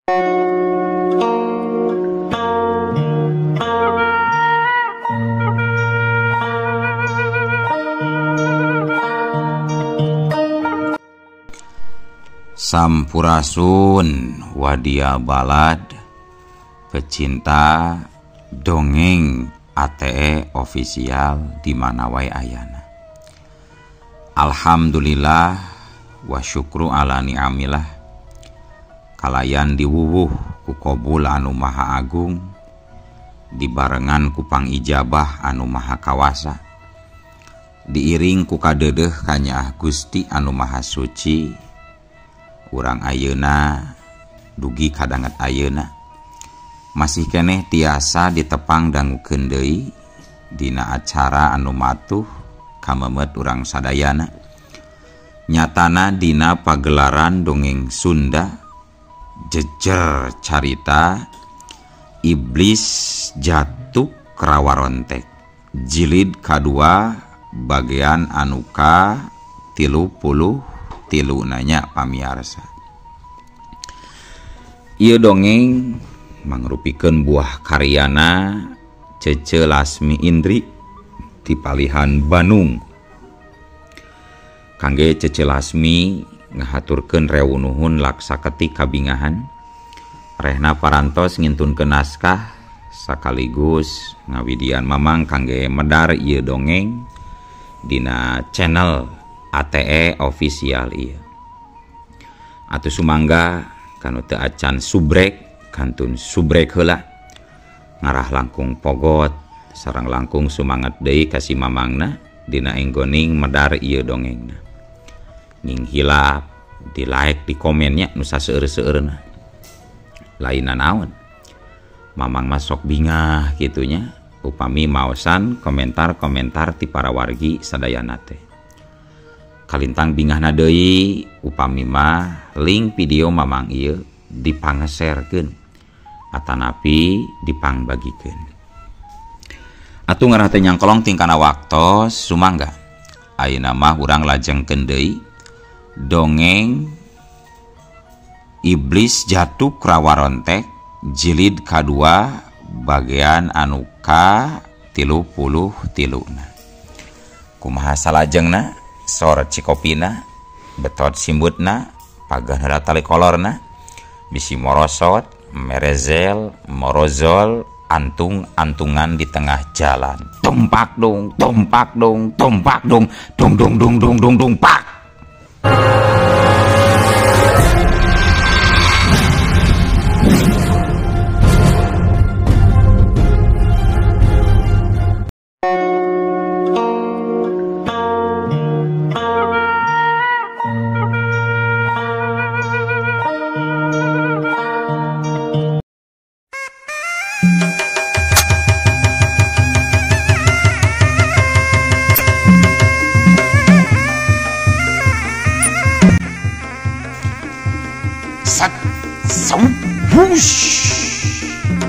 Sampurasun wadia balad pecinta dongeng ATE official di mana wae ayana. Alhamdulillah wa syukru ala ni'amillah kalayan diwuwuh ku qabul anu maha agung dibarengan ku pangijabah anu maha kawasa diiring ku kadeudeuh ka Nyaah Gusti anu maha suci. Urang ayeuna dugi kadanget ayeuna masih keneh tiasa ditepang dangukeun deui dina acara anu matuh kamemet urang sadayana. Nyatana dina pagelaran dongeng Sunda jejer carita Iblis Jatuh Rawarontek jilid kadua bagian anu ka 33 nanya pamiarsa. Ieu dongeng mangrupikeun buah karyana Cece Lasmi Indri ti Palihan Bandung. Kangge Cece Lasmi ngahaturkeun rewu nuhun laksaketi kabingahan rehna parantos ngintunkeun naskah sakaligus ngawidian mamang kangge medar ieu dongeng dina channel ATE official ieu. Atuh sumangga kanu teu acan subrek kantun subrek heula ngarah langkung pogot sareng langkung sumanget deui ka si mamangna dina enggoning medar ieu dongengna. Ning hilap di like di komennya nu saseueur-seueurna. Lainna naon? Mamang mah sok bingah kitunya upami maosan komentar-komentar ti para wargi sadayana teh. Kalintang bingahna deui upami mah link video mamang ieu dipangshare-keun atanapi dipangbagikeun. Atuh ngarah teh nyangkolong tingkana waktos sumangga ayeuna mah urang lajengkeun deui dongeng Iblis Jatuh Rawarontek jilid kadua bagian anu ka 33. Kumaha salajengna? Sor cikopina betot simbutna pagah heula tali kolorna bisi morosot merezel morozol antung-antungan di tengah jalan tompak dong tompak dong tompak dong dong dong dong dong dong dong pak.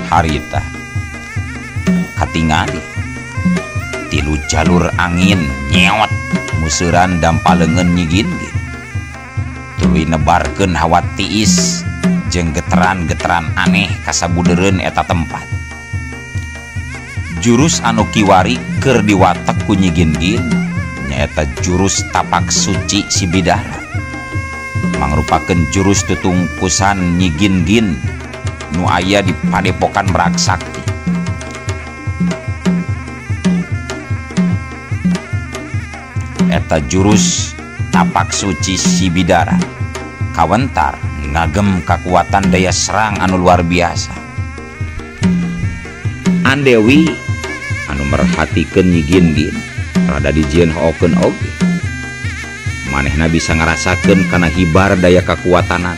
Harita katingali tilu jalur angin nyewot museuran dampalengeun nyigin-gin tuluy nebarkeun hawa tiis jeung geteran-geteran aneh kasabudeureun eta tempat. Jurus anu kiwari keur diwatek ku nyigin-gin nyaeta jurus tapak suci si bidara mangrupakeun jurus tutungkusan nyigin-gin nu aya di Padepokan Merak Sakti. Eta jurus tapak suci si bidara kawentar ngagem kakuatan daya serang anu luar biasa. Andewi anu merhatikeun nyigin-gin rada dijieun hookeun oge. Manehna bisa ngarasakeun kana hibar daya kakuatanan.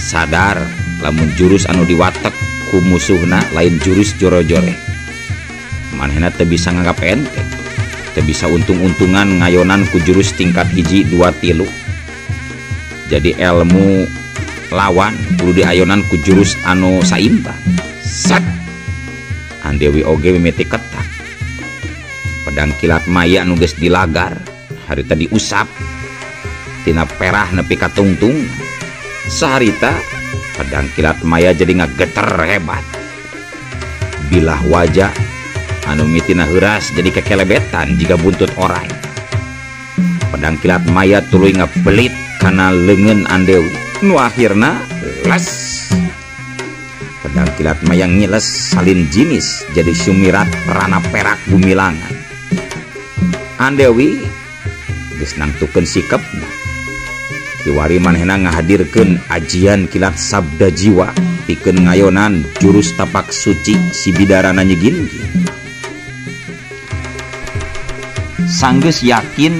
Sadar lamun jurus anu diwatek ku musuhna lain jurus joro-jore. Manehna teu bisa nganggap enteng, teu bisa untung-untungan ngayonan ku jurus tingkat hiji 2 3. Jadi ilmu lawan kudu diayonan ku jurus anu saimbang. Sat. Andewi oge mimiti ketak. Pedang kilat maya anu geus dilagar harita diusap tina perah nepi ka tungtung. Saharita Pedang kilat maya jadi ngageter hebat. Bilah wajah anu mitina heuras jadi kekelebetan jika buntut orang. Pedang kilat maya tuluy ngabelit kana leungeun Andewi nu akhirna les. Pedang kilat maya ngiles salin jinis jadi sumirat rana perak gumilangan. Andewi geus nangtukeun sikepna. Kiwari manehna ngahadirkeun ajian kilat sabda jiwa pikeun ngayonan jurus tapak suci si bidarana Nyi-Gin-Gin. Sanggeus yakin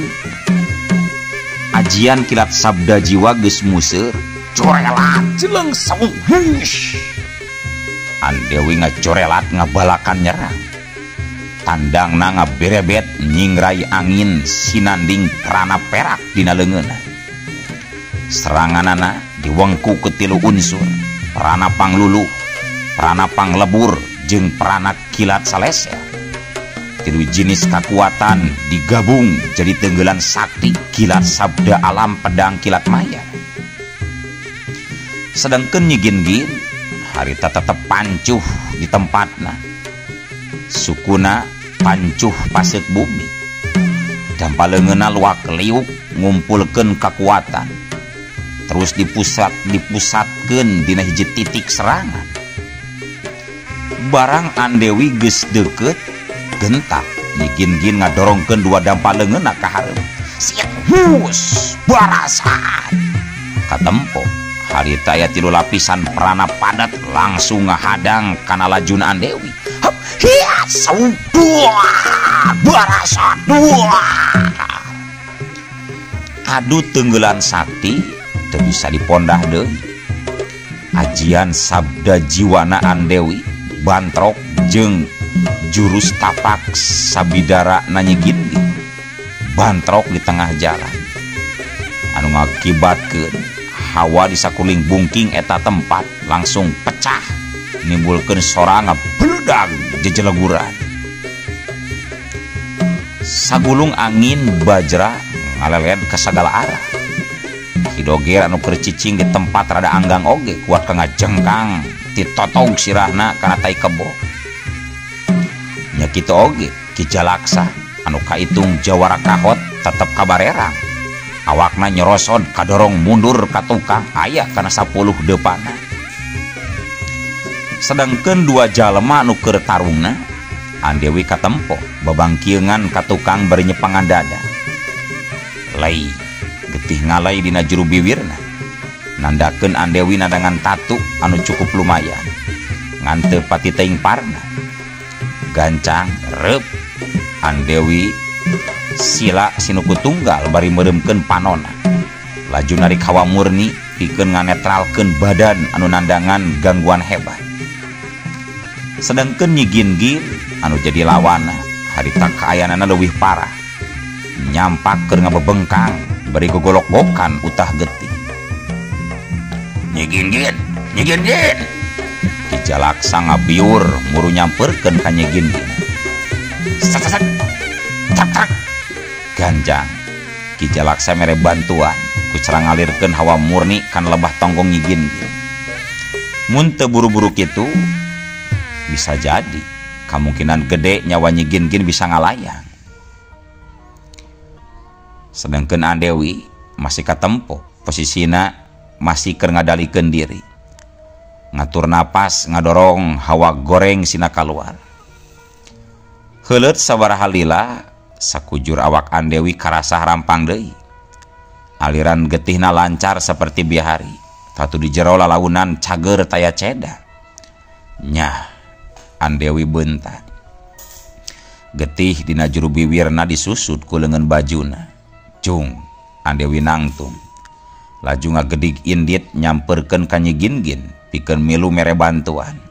ajian kilat sabda jiwa geus museur, corelat jeleng saung hush. Andewi ngacorelat ngabalakan nyerang. Tandangna ngaberebet nyingrai angin sinanding rana perak dina leungeunna. Seranganana diwengku ke tilu unsur, prana pangluluh, prana panglebur, jeung prana kilat salesel. Tilu jenis kekuatan digabung jadi tenggelan sakti kilat sabda alam pedang kilat maya. Sedangkan Nyi-Gin-Gin harita tetep pancuh di tempatna. Sukuna pancuh pasek bumi. Dampaleungeunna luak liuk ngumpulkeun kekuatan. Terus dipusatkeun dina hiji titik serangan. Barang Andewi geus deukeut gentak, Nyi-Gin-Gin ngadorongkeun dua dampaleungeunna ka hareup. Siap hus barasan. Katempo harita aya tilu lapisan prana padat langsung ngahadang kana lajuna Andewi. Hap hiat saudua barasan dua. Adu tenggelan sakti teu bisa dipondah deui. Ajian sabda jiwana Andewi bantrok jeung jurus tapak sabidara Nyi-Gin-Gin bantrok di tengah jalan anu ngakibatkeun hawa di sakuling bungking eta tempat langsung pecah nimbulkeun sora ngabludag jejeleguran. Sagulung angin bajra ngaleled ke sagala arah. Kidoger anu keur cicing di tempat rada anggang oge kuat ka ngajengkang ditotog sirahna kana tai kebo. Nya kitu oge Ki Jalaksa anu kaitung jawara kahot tetep kabarerang. Awakna nyerosod kadorong mundur ka tukang aya kana 10 depanna. Sedangkeun dua jalema anu keur tarungna Andewi katempo babangkieungan ka tukang bari nyepangan dada. Lai getih ngalai dina juru bibirna nandakeun Andewi nadangan tatu anu cukup lumayan ngan teu pati teuing parna. Gancang reup Andewi sila sinuku tunggal bari meuremkeun panonna laju narik hawa murni pikeun nganetralkeun badan anu nandangan gangguan hebat. Sedangkeun Nyi-Gin-Gin anu jadi lawana harita kaayanana leuwih parah nyampak keur ngabebengkang bari gogolok-gokan utah getih. Nyi-Gin-Gin, Nyi-Gin-Gin. Ki Jalaksa ngabiur muru nyamperkeun ka Nyi-Gin-Gin. Sat. Ganjang Ki Jalaksa mere bantuan ku cara ngalirkeun hawa murni kana lebah tonggong Nyi-Gin-Gin. Mun teu buru-buru kitu bisa jadi kemungkinan gede nyawa Nyi-Gin-Gin bisa ngalayang. Sedangkan Andewi masih katempo posisina masih keur ngadalikeun diri ngatur napas ngadorong hawa goreng sina kaluar. Heuleut sabaraha lila sakujur awak Andewi karasa rampang deui. Aliran getihna lancar seperti bihari tatu di jero lalaunan cager taya ceda. Nyah Andewi bentat. Getih dina juru bibirna disusut ku leungeun bajuna. Cung Andewi nangtung laju ngagedig indit nyamperkeun ka Nyi-Gin-Gin pikeun milu mere bantuan.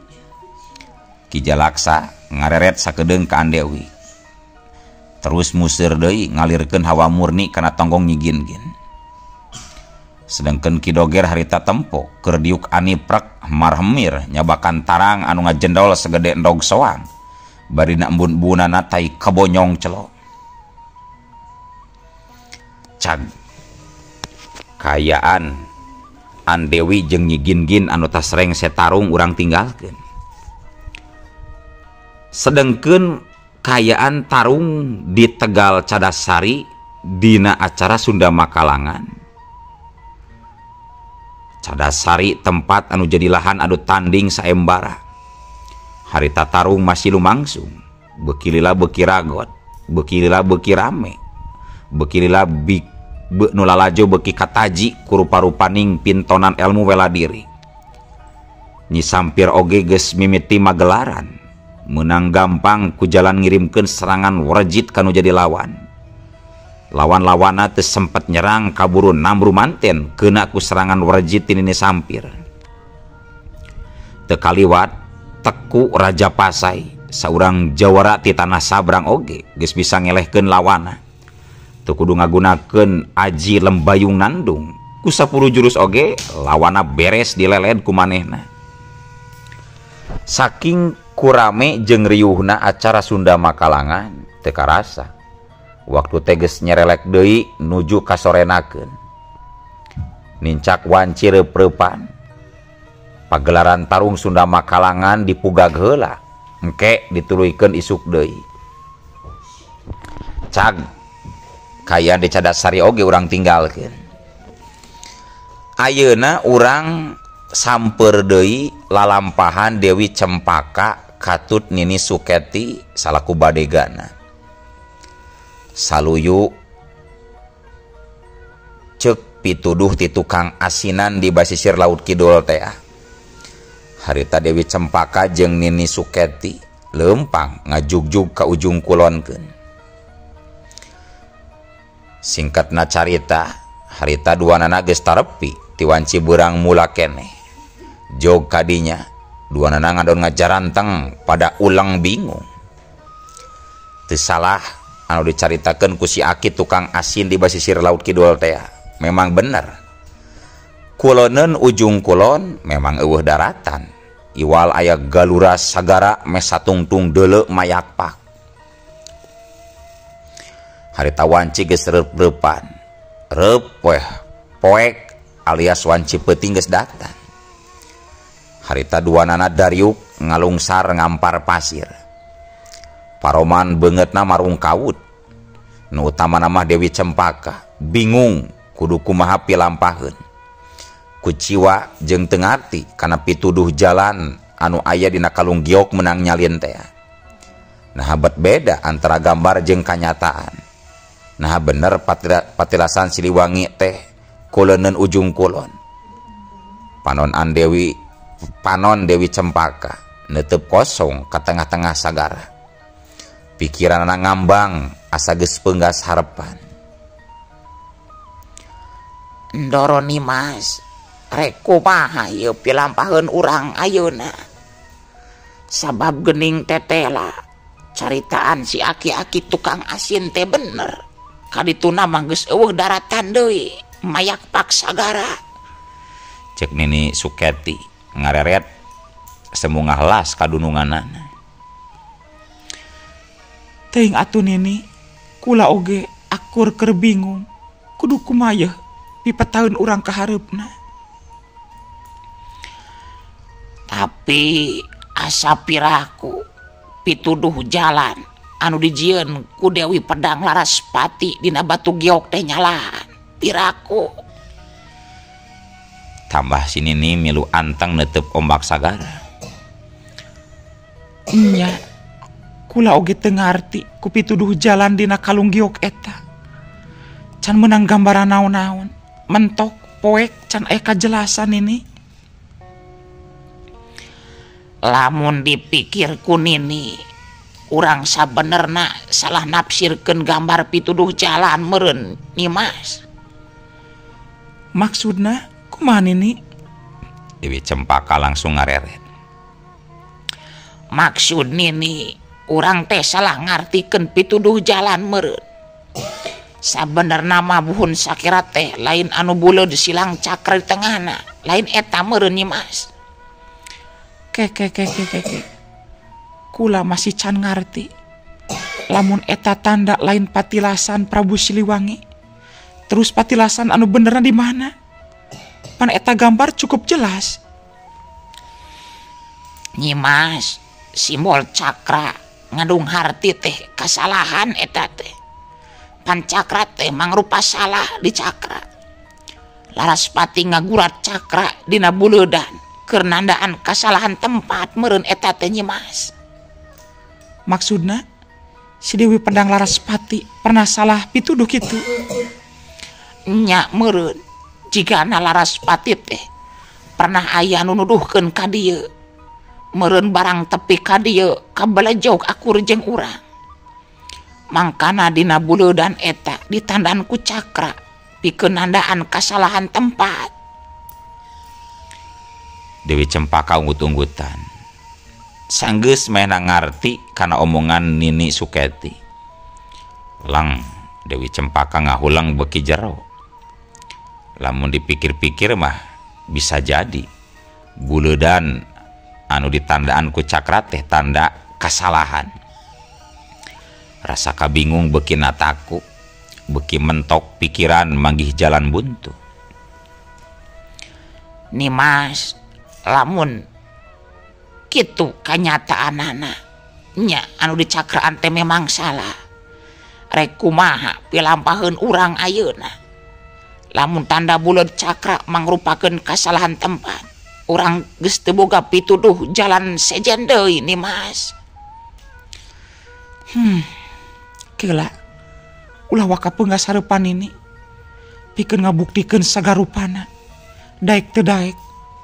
Ki Jalaksa ngareret sakedeung ka Andewi terus museur deui ngalirkeun hawa murni kana tonggong Nyi-Gin-Gin. Sedangkeun Ki Doger harita tempo keur diuk aniprek marhemir nyabakan tarang anu ngajendol segede endog soang bari na embun-embunana tai kabonyong celok. Cag kayaan an Dewi jeung Nyi Gin-Gin anu tasreng setarung urang tinggalkeun. Sedengkeun kayaan tarung di Tegal Cadasari dina acara Sunda Makalangan. Cadasari tempat anu jadi lahan adu tanding saembara. Harita tarung masih lumangsung, beuki lila beuki ragot, beuki lila beuki rame, beuki lila nu lalajo beuki kataji kurupa-rupaning pintonan ilmu bela diri. Nyi Sampir oge geus mimiti magelaran, menang gampang ku jalan ngirimkeun serangan warjit kanu jadi lawan. Lawan-lawana teu sempet nyerang kaburu nambru manten keuna ku serangan warjit ti Nini Sampir. Teu kaliwat Teku Raja Pasai saurang jawara ti tanah sabrang oge geus bisa ngelehkeun lawana. Teu kudu ngagunakeun aji lembayung nandung ku 10 jurus oge lawana beres dileled ku manehna. Saking kurame jeung riuhna acara Sunda Makalangan teu karasa waktu teges nyerelek deui nuju kasorenakeun. Nincak wanci reup-reupan pagelaran tarung Sunda Makalangan dipugag heula engke dituluykeun isuk deui. Cag kaya di Cadasari oge urang tinggalkeun. Ayeuna urang samper deui lalampahan Dewi Cempaka katut Nini Suketi salaku badegana. Saluyu ceuk pituduh ti tukang asinan di basisir laut kidul teh. Harita Dewi Cempaka jeung Nini Suketi leumpang ngajugjug ka ujung kulonkeun. Singkatna carita, harita duanana geus tarepi ti wanci beurang mula keneh. Jog kadinya duanana ngadon ngajaranteng pada ulang bingung. Teu salah anu dicaritakeun ku si Aki tukang asin di basisir laut kidul teh. Memang bener. Kuloneun ujung kulon memang eueuh daratan. Iwal aya galura sagara mes satungtung deuleu mayakpak. Harita wanci geus reup-reupan. Reup poek alias wanci peuting geus datang. Harita duanana Daryuk ngalungsar ngampar pasir. Paroman beungeutna marung kawut. Nu utamana mah Dewi Cempaka bingung kudu kumaha pilampaheun. Kuciwa jeung teu ngarti kana pituduh jalan anu aya dina kalung giok menang nyalin teh. Nah bet beda antara gambar jeung kanyataan. Nah bener patilasan Siliwangi teh kuleuneun ujung kulon. Panon Dewi Cempaka neuteub kosong ka tengah-tengah sagara. Pikiranna ngambang asa geus peunggas harepan. Ndoro Nimas, rek kumaha ieu pilampaheun urang ayeuna. Sabab geuning tetela caritaan si Aki-Aki tukang asin teh bener. Kadituna mah geus eueuh daratan deui, mayak pak sagara. Cek Nini Suketi ngareret semungah las kadununganana. Teuing atuh Nini, kula oge akur keur bingung. Kudu kumaha pipetaheun urang ka hareupna. Tapi asa piraku pituduh jalan anu dijieun ku Dewi Pedang Laraspati dina batu giok teh nyalaan. Piraku. Tambah si Nini milu anteng neuteub ombak sagara. Nya, kula oge teu ngarti ku pituduh jalan dina kalung giok eta. Can menang gambaran naon-naon, mentok poek can aya kajelasan ini. Lamun dipikir ku Nini, urang sabenerna salah nafsirkeun gambar pituduh jalan meureun Nimas. Maksudna kumaha Nini? Dewi Cempaka langsung ngareret. Maksud Nini, urang teh salah ngartikeun pituduh jalan meureun. Sabenerna mah buhun sakirat teh lain anu buleud silang cakra di tengahna, lain eta meureun Nimas. Kula masih can ngarti. Lamun eta tanda lain patilasan Prabu Siliwangi. Terus patilasan anu benerna di mana? pan eta gambar cukup jelas. Nyimas, simbol cakra ngandung harti teh kasalahan eta teh. Pan cakra teh mangrupa salah di cakra. Laraspati ngagurat cakra dina buledan keur nandaan kasalahan tempat meureun eta teh Nyimas. Maksudna si Dewi Pedang Laraspati pernah salah pituduh kitu. Nya meureun jigana Laraspati teh pernah aya nu nuduhkeun ka dieu meureun barang tepi ka dieu kabalejog akur jeung urang. Mangkana dina buledan eta ditandaan ku cakra pikeun nandaan kasalahan tempat. Dewi Cempaka unggut-unggutan. Sanggeus mehna ngarti kana omongan Nini Suketi. Lang Dewi Cempaka ngahulang beki jero. Lamun dipikir-pikir mah bisa jadi buledan anu ditandaan ku cakra teh tanda kasalahan. Rasa kabingung beki nataku, beki mentok pikiran manggih jalan buntu. Nimas, lamun kitu kanyataanana nya anu dicakraan teh memang salah. Rek kumaha pilampaheun urang ayeuna. Lamun tanda buleud cakra mangrupakeun kasalahan tempat, urang geus teu boga pituduh jalan sejen deui Nimas. Kela ulah wakapeunggas hareupan ini pikeun ngabuktikeun sagarupana. Daek teu daek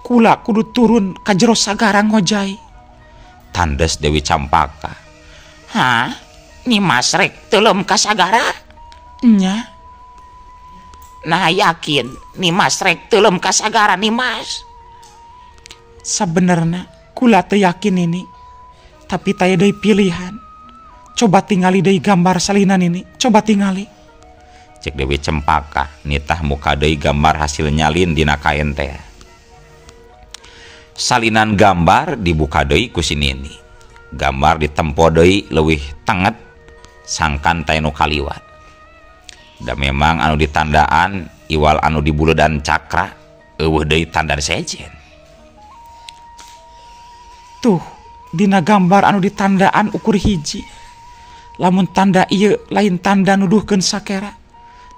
kula kudu turun ka jero sagara ngojai. Tandes Dewi Campaka. Hah? Nimas rek teuleum ka sagara? Nya. Nah yakin Nimas rek teuleum ka sagara Nimas? Sabenerna kula teu yakin ini. Tapi taya deui pilihan. Coba tingali deui gambar salinan ini. Coba tingali. Cek Dewi Cempaka nitah muka deui gambar hasil nyalin dina kain teh. Salinan gambar dibuka deui ku si Nini. Gambar ditempo deui leuwih tenget sangkan teh nu kaliwat. Da memang anu ditandaan iwal anu dibuledan cakra eueuh deui tanda sejen. Tuh dina gambar anu ditandaan ukur hiji. Lamun tanda ieu lain tanda nuduhkeun sakera.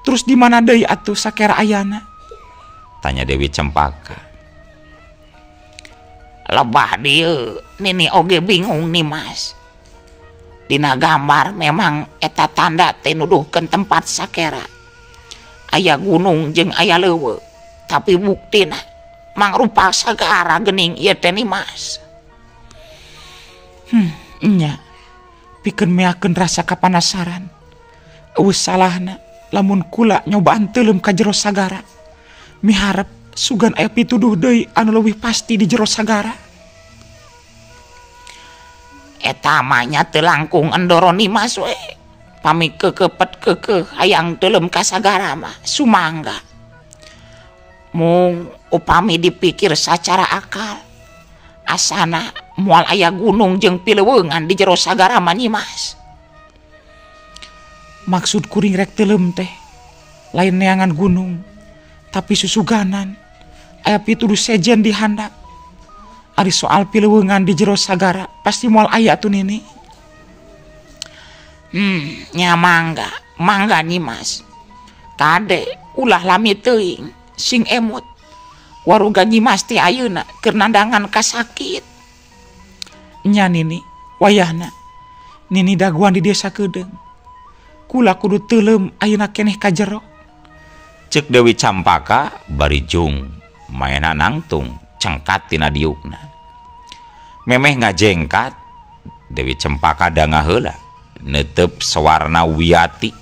Terus di mana deui atuh sakera ayana? Tanya Dewi Cempaka. Lebah dieu Nini oge bingung Nimas. Dina gambar memang eta tanda teh nuduhkeun tempat sakera. Aya gunung jeung aya leuweung, tapi buktina mangrupa sagara geuning ieu teh Nimas. Nya. Pikeun meakeun rasa kapanasaran. Eueuh salahna lamun kula nyobaan teuleum ka jero sagara. Miharep sugan aya pituduh deui anu leuwih pasti di jero sagara. Eta mah nya teu langkung endoro Nimas we. Pami kekepet kekeh hayang teuleum ka sagara mah sumangga. Mung upami dipikir sacara akal, asana moal aya gunung jeung pileuweungan di jero sagara mah Nimas. Maksud kuring rek teuleum teh lain neangan gunung, tapi susuganan aya pituduh sejen di handap. Ari soal pileuweungan di jero sagara pasti moal aya tuh Nini. Nya mangga Nimas. Kade ulah lami teuing sing emut. Waruga Nyimas teh ayeuna keur nandangan kasakit. Nya Nini, wayahna Nini daguan di desa Kedeung. Kula kudu teuleum ayeuna keneh ka jero. Cek Dewi Campaka bari jung maena nangtung cengkat tina diukna. Memeh ngajengkat Dewi Cempaka danga heula neuteup sawarna wiyati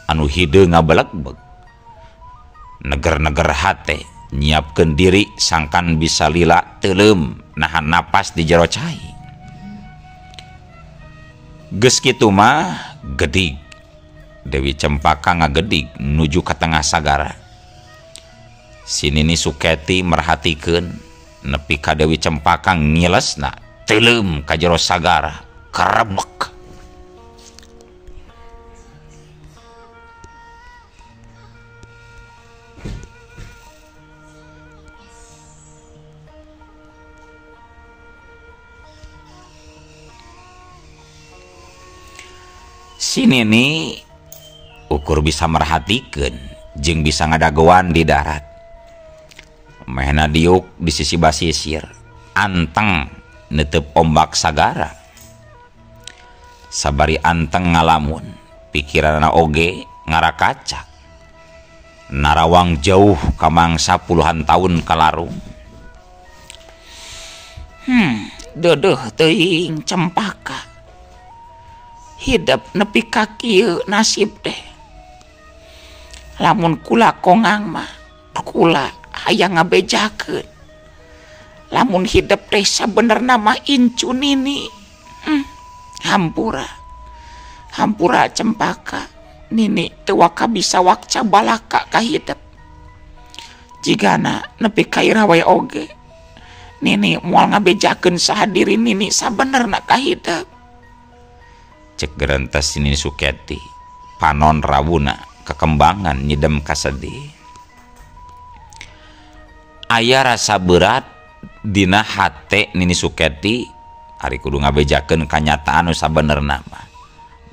anu hideung ngabeleg-beg. Neger-neger hate nyiapkeun diri sangkan bisa lila teuleum nahan napas di jero cai. Geus kitu mah gedig Dewi Cempaka ngagedig nuju ka tengah sagara. Si Nini Suketi merhatikeun nepi ka Dewi Cempaka ngilesna teuleum ka jero sagara karebek. Sini nih ukur bisa merhatikan jeung bisa ngadagoan di darat. Mehna diuk di sisi basisir anteng netep ombak sagara. Sabari anteng ngalamun pikiranna oge ngarakacak narawang jauh ka mangsa puluhan tahun kalarung. Deuh teuing Cempaka. Hidup nepi ka kieu nasib teh. Lamun kula kongang mah kula hayang ngabejakeun. Lamun hidup teh sabenerna mah incu nini. Hampura Cempaka. Nini teu waka bisa wakca balaka ka hidup. Jigana nepi ka ira wae oge. Nini moal ngabejakeun sahadiri nini sabenerna ka hidup. Cek gerentas Nini Suketi panon rawuna kekembangan nyidem kasedih. Aya rasa berat dina hate Nini Suketi ari kudu ngabejakeun kanyataan nu sabenerna mah.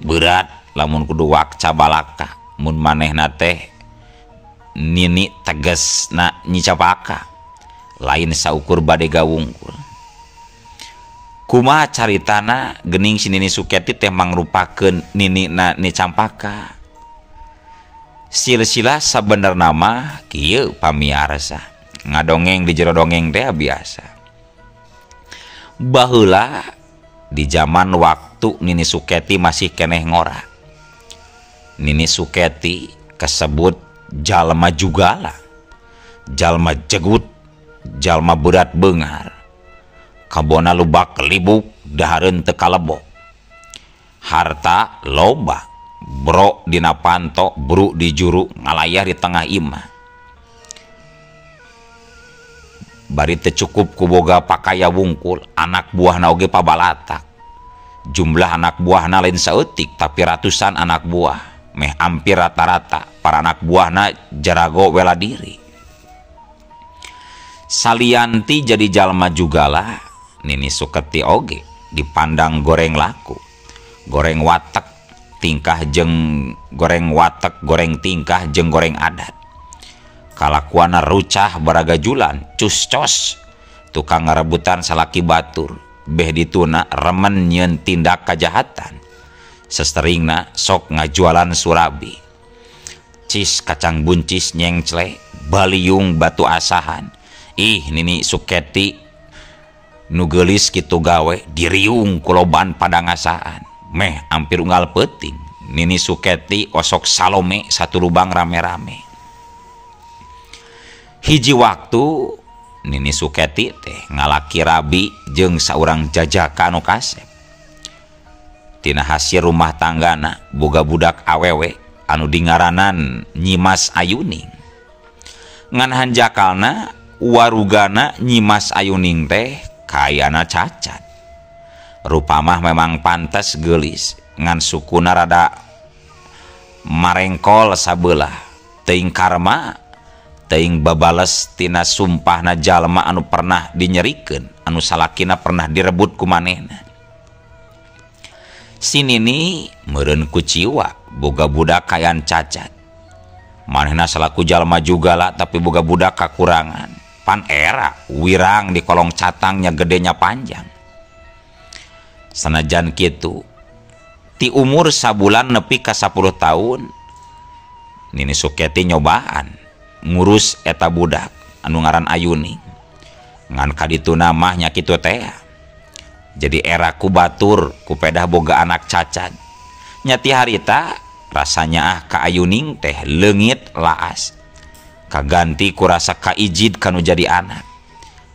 Berat lamun kudu wakca balaka mun manehna teh Nini tegasna Nyi Cempaka lain saukur bade gawungkul. Kumaha caritana geuning si Nini Suketi teh mangrupakeun ninina Nyi Cempaka. Silsilah sabenerna mah kieu pamiarsa. Ngadongeng di jero dongeng teh biasa. Baheula di zaman waktu Nini Suketi masih keneh ngora. Nini Suketi kasebut jalma jugala. Jalma jegut, jalma berat beungar. Kabona lubak libuk dahareun teu kalebok. Harta loba, bro dina panto, bru di juru ngalayah di tengah imah. Bari teu cukup ku boga pakaya wungkul, anak buahna oge pabalatak. Jumlah anak buahna lain saeutik tapi ratusan anak buah. Meh hampir rata-rata para anak buahna jarago wela diri. Salianti jadi jalma jugala, Nini Suketi oge dipandang goreng laku, goreng watek tingkah jeung goreng watek, goreng tingkah jeung goreng adat. Kalakuana rucah baragajulan, cus-cos, tukang ngarebutan salaki batur, beh dituna remen nyeun tindak kajahatan. Sesteringna sok ngajualan surabi. Cis kacang buncis nyengcle, baliung batu asahan. Nini Suketi nu geulis kitu gawe diriung kuloban pada ngasaan. Meh hampir unggal peuting Nini Suketi osok Salome satu lubang rame-rame. Hiji waktu Nini Suketi teh ngalaki rabi jeung saurang jajaka anu kasep. Tina hasil rumah tanggana boga budak awewe anu dingaranan Nyimas Ayuning. Ngan hanjakalna warugana Nyimas Ayuning teh kayana cacat. Rupa mah memang pantas geulis ngan sukuna rada marengkol sabelah. Teuing karma, teuing babales tina sumpahna jalma anu pernah dinyerikeun, anu salakina pernah direbut ku manehna. Si Nini meureun ku ciwa boga budak kayan cacat. Manehna salaku jalma jugala tapi boga budak kakurangan. Pan era wirang di kolong catangnya gedenya panjang. Sanajan kitu ti umur sabulan nepi ka 10 tahun Nini Suketi nyobaan ngurus eta budak anu ngaran Ayuning. Ngan kadituna mah nya kitu teh. Jadi era ku batur ku pedah boga anak cacat. Nya ti harita rasanya ka Ayuning teh leungit laas. Kaganti ku rasa kaijid kanu jadi anak.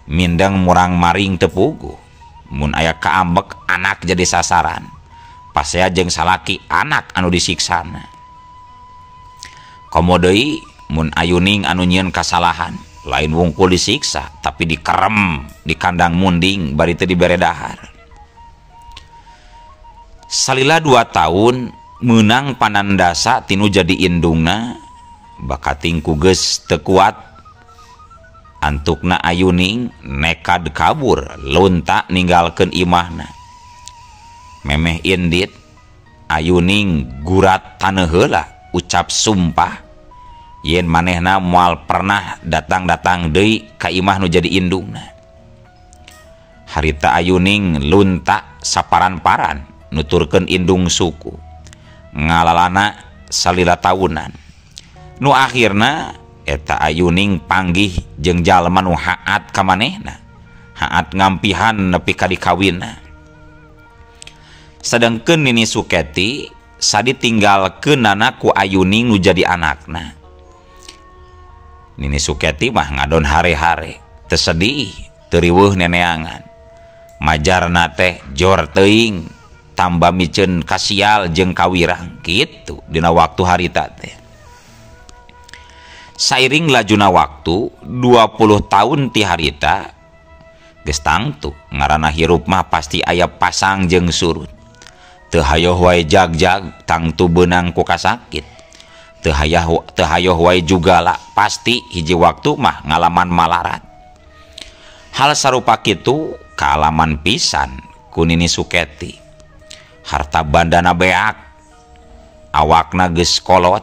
Mindeng murang maring tepugu. Mun aya kaambek anak jadi sasaran. Pasea jeung salaki anak anu disiksana. Komo deui mun Ayuning anu nyieun kasalahan, lain wungkul disiksa tapi dikerem di kandang munding bari teu dibere dahar. Salila 2 tahun meunang panandasa tinu jadi indungna. Bakating ku geus teu kuat antukna Ayuning nekad kabur lunta ninggalkeun imahna. Memeh indit Ayuning gurat taneuh heula ucap sumpah yen manehna moal pernah datang-datang deui ka imah nu jadi indungna. Harita Ayuning lunta saparan-paran nuturkeun indung suku ngalalana salila tahunan. Nu akhirna eta Ayuning panggih jeung jalma nu haat ka manehna, haat ngampihan nepi ka dikawinna. Sedengkeun Nini Suketi saditinggalkeunana ku Ayuning nu jadi anakna. Nini Suketi mah ngadon hare-hare, teu sedih, teu riweuh neneangan. Majarna teh jor teuing, tambah miceun kasial jeung kawirang kitu dina waktu harita teh. Sairing lajuna waktu 20 tahun ti harita geus tangtu ngaranna hirup mah pasti aya pasang jeung surut. Teu hayoh wae jag-jag tangtu beunang ku kasakit. Teu hayoh wae jugala pasti hiji waktu mah ngalaman malarat. Hal sarupa kitu kaalaman pisan ku Nini Suketi. Harta bandana beak, awakna geus kolot,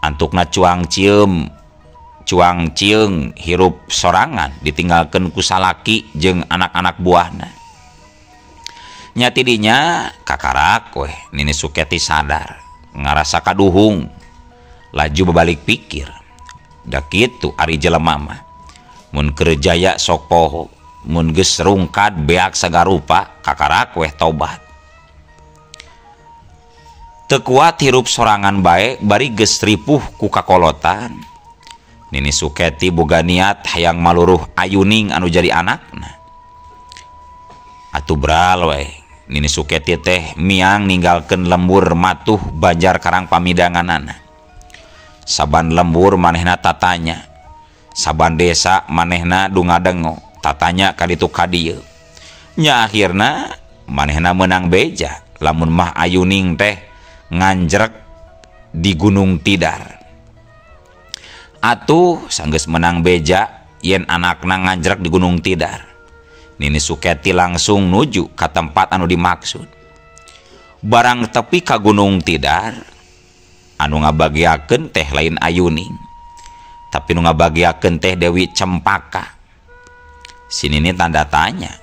antukna cuang cieung hirup sorangan ditinggalkeun ku salaki jeung anak-anak buahna. Nya tidinya kakarak weh Nini Suketi sadar, ngarasa kaduhung, laju babalik pikir. Da kitu ari jelema mah mun keur jaya sok poho, mun geus rungkad beak sagarupa kakarak weh tobat. Teu kuat hirup sorangan bae bari geus ripuh ku kakolotan. Nini Suketi boga niat hayang maluruh Ayuning anu jadi anakna. Atuh bral we Nini Suketi teh miang ninggalkeun lembur matuh banjar karang pamidanganana. Saban lembur manehna tatanya, saban desa manehna dungadengo tatanya kaditu kadieu. Nya akhirna manehna menang beja lamun mah Ayuning teh nganjrek di Gunung Tidar. Atuh sanggeus menang beja yen anakna nganjrek di Gunung Tidar, Nini Suketi langsung nuju ka tempat anu dimaksud. Barang tepi ka Gunung Tidar, anu ngabagiakeun teh lain Ayuning, tapi nu ngabagiakeun teh Dewi Cempaka. Si Nini tanda tanya,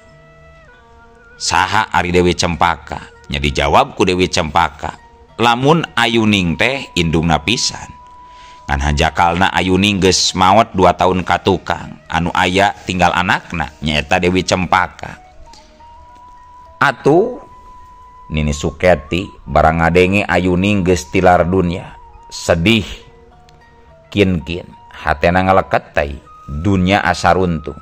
saha ari Dewi Cempaka? Nya dijawab ku Dewi Cempaka, lamun Ayuning teh indungna pisan. Ngan hajakalna Ayuning geus maot 2 tahun ka tukang, anu aya tinggal anakna nyaeta Dewi Cempaka. Atuh Nini Suketi barang ngadenge Ayuning geus tilar dunya, sedih kin-kin, hatena ngaleket teh dunya asa runtuh.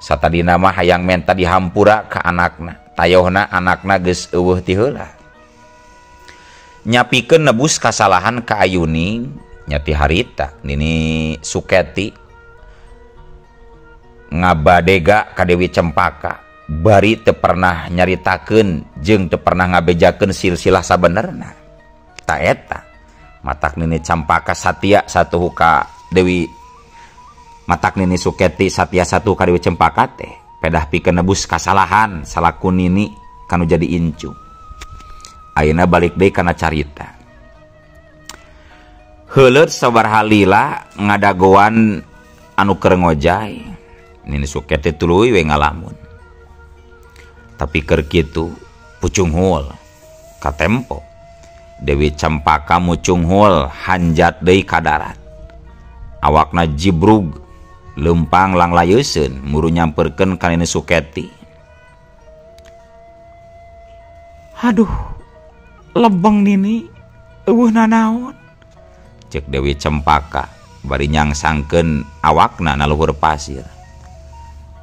Satadina mah hayang menta dihampura ka anakna, tayohna anakna geus eueuh ti heula. Nyapikeun nebus kasalahan ka Ayuning, nyati harita Nini Suketi ngabadega ka Dewi Cempaka bari teu pernah nyaritakeun jeung teu pernah ngabejakeun silsilah sabenerna. Ta eta matak Nini Cempaka satia satuhu ka Dewi, matak Nini Suketi satia satuhu ka Dewi Cempaka teh pedah pikeun nebus kasalahan salaku Nini kanu jadi incu. Ayeuna balik deui kana carita. Heuleut sabaraha lila ngadagoan anu keur ngojay, Nini Suketi tuluy we ngalamun. Tapi keur kitu pucung hul katempo Dewi Cempaka mucung hul hanjat deui ka darat. Awakna jibrug leumpang langlayeuseun muru nyamperkeun ka Nini Suketi. Aduh, lebeng Nini, eueuh nanaon? Cek Dewi Cempaka bari nyangsangkeun awakna na luhur pasir.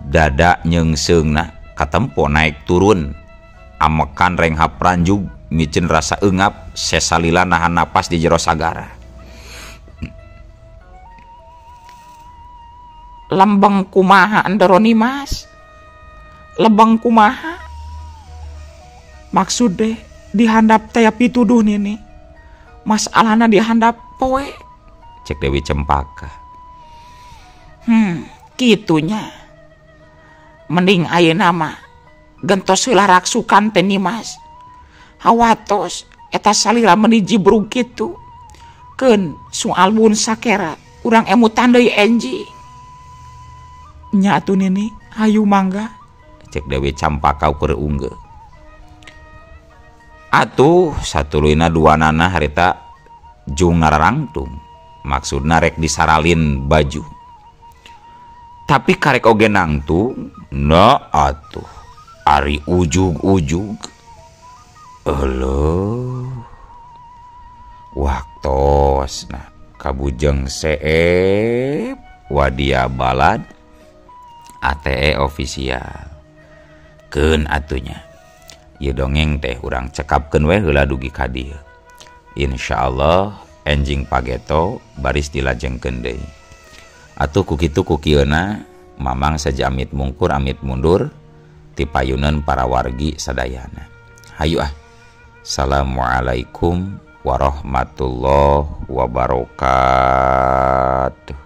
Dada nyeungseungna katempo naik turun, amekan renghap ranjug miceun rasa eungap sesalila nahan napas di jero sagara. Lembeng kumaha Ndoro Nimas? Lebeng kumaha? Maksud deh dihandap taya pituduh Nini, masalahna dihandap poe. Cek Dewi Cempaka. Kitunya. Mending ayeuna mah gentos heula raksukan teh Nimas. hawatos eta salira meniji brug kitu. Keun soalbun sakera urang emutan deui enji. Nya atuh Nini, hayu mangga. Cek Dewi Campaka ukur unggah. Atuh satuluyna duanana harita jung nararangtung. Maksudna rek disaralin baju. Tapi karek oge nangtung, na atuh ari ujug-ujug. Eluh. Waktos nah kabujeng seep wadia balad ATE ofisial. Keun atunya. Ieu dongeng teh urang cekapkeun we heula dugi ka dieu. Insyaallah enjing pageto baris dilajengkeun deui. Atuh ku kitu ku kieuna mamang sajamit mungkur amit mundur ti payuneun para wargi sadayana. Hayu ah. Assalamualaikum warahmatullahi wabarakatuh.